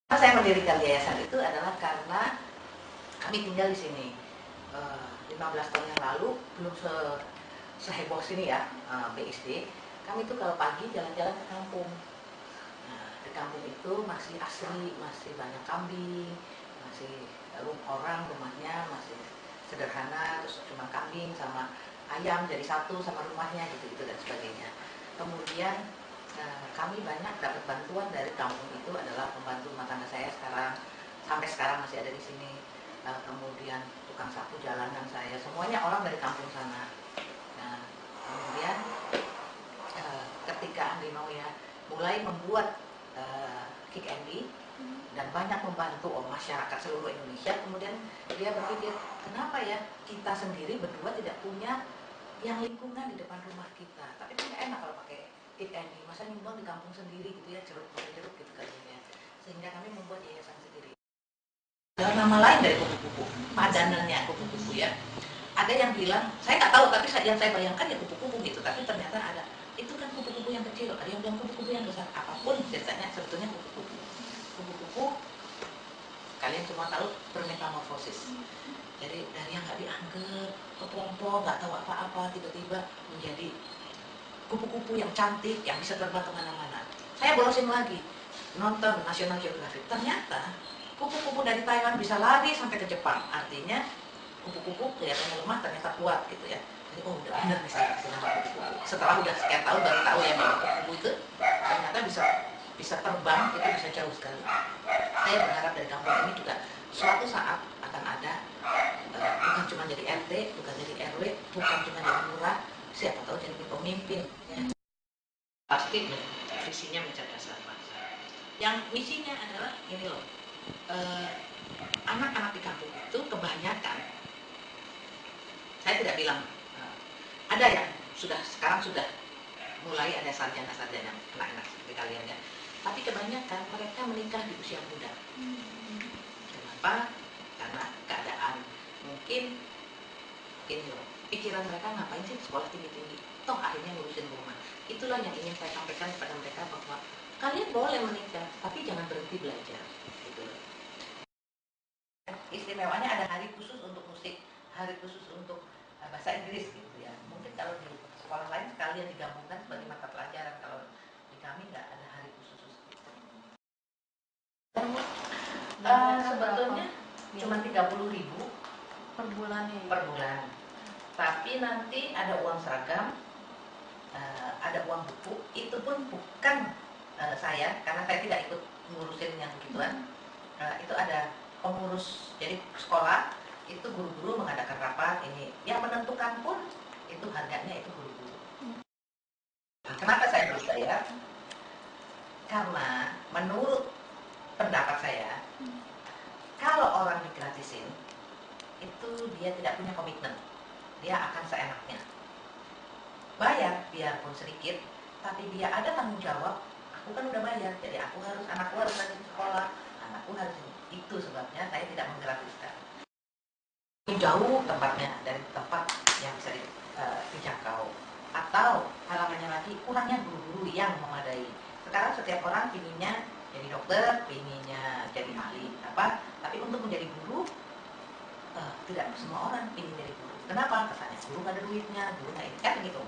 Saya mendirikan yayasan itu adalah karena kami tinggal di sini 15 tahun yang lalu, belum seheboh sini ya, BSD. Kami itu kalau pagi jalan-jalan ke kampung. Nah, di kampung itu masih asri, masih banyak kambing, masih orang rumahnya masih sederhana, terus cuma kambing sama ayam jadi satu sama rumahnya gitu-gitu dan sebagainya. Kemudian kami banyak dapat bantuan dari kampung itu, adalah pembantu rumah tangga saya sampai sekarang masih ada di sini. Kemudian tukang sapu jalanan saya, semuanya orang dari kampung sana. Nah, kemudian ketika Andi Mauya mulai membuat Kick Andy dan banyak membantu masyarakat seluruh Indonesia, kemudian dia berpikir, kenapa ya kita sendiri berdua tidak punya yang lingkungan di depan rumah kita. Tapi kan enak kalau pakai Kick Andy, masa nyumbang di kampung sendiri gitu ya, jeruk gitu katanya. Sehingga kami membuat yayasan sendiri. Ada nama lain dari kupu-kupu, padanannya kupu-kupu ya. Ada yang bilang, saya nggak tahu, tapi yang saya bayangkan ya kupu-kupu gitu. Tapi ternyata ada, itu kan kupu-kupu yang kecil, ada yang bilang kupu-kupu yang besar. Apapun ceritanya, sebetulnya kupu-kupu. Kupu-kupu, kalian cuma tahu bermetamorfosis. Jadi dari yang nggak dianggap, kepompong, nggak tahu apa-apa, tiba-tiba menjadi kupu-kupu yang cantik, yang bisa terbang kemana-mana. Saya bolosin lagi, nonton National Geographic. Ternyata kupu-kupu dari Taiwan bisa lari sampai ke Jepang. Artinya kupu-kupu kelihatannya lemah, ternyata kuat gitu ya. Jadi udah benar nih saya kasih nama kupu-kupu. Setelah udah sekian tahun baru tahu ya bahwa kupu-kupu itu ternyata bisa terbang, itu bisa jauh sekali. Saya berharap dari kampung ini juga suatu saat akan ada, bukan cuma jadi RT, bukan jadi RW, bukan cuma jadi lurah, siapa tahu jadi pemimpin ya. Pasti visinya mencerdaskan bangsa. Yang misinya adalah ini loh, anak-anak di kampung itu kebanyakan, saya tidak bilang ada yang sekarang sudah mulai ada sarjana-sarjana anak-anak seperti kalian ya, tapi kebanyakan mereka menikah di usia muda. Kenapa? Karena keadaan mungkin ini loh, pikiran mereka ngapain sih sekolah tinggi-tinggi, toh akhirnya ngurusin rumah. Itulah yang ingin saya sampaikan kepada mereka, bahwa kalian boleh menikah tapi jangan berhenti belajar gitu. Istimewanya ada hari khusus untuk musik, hari khusus untuk bahasa Inggris gitu ya. Mungkin kalau di sekolah lain sekalian digabungkan sebagai mata pelajaran, kalau di kami nggak ada hari khusus. Sebetulnya cuma 30.000 per bulan. Tapi nanti ada uang seragam, ada uang buku, itu pun bukan saya, karena saya tidak ikut ngurusin yang begituan. Itu ada pengurus, jadi sekolah itu guru-guru mengadakan rapat, ini yang menentukan pun itu harganya itu guru-guru. Kenapa saya berbayar? Karena menurut pendapat saya, kalau orang digratisin itu dia tidak punya komitmen, dia akan seenaknya bayar biarpun sedikit, tapi dia ada tanggung jawab. Aku kan udah bayar, jadi anakku harus rajin sekolah, anakku harus ini. Itu sebabnya saya tidak menggratiskan. Jauh tempatnya dari tempat yang bisa dijangkau, atau halamannya lagi kurangnya guru-guru yang memadai. Sekarang setiap orang pinginnya jadi dokter, pinginnya jadi ahli apa, tapi untuk menjadi guru tidak semua orang ingin jadi guru. Kenapa? Kesannya guru nggak ada duitnya, guru nggak ini kan gitu.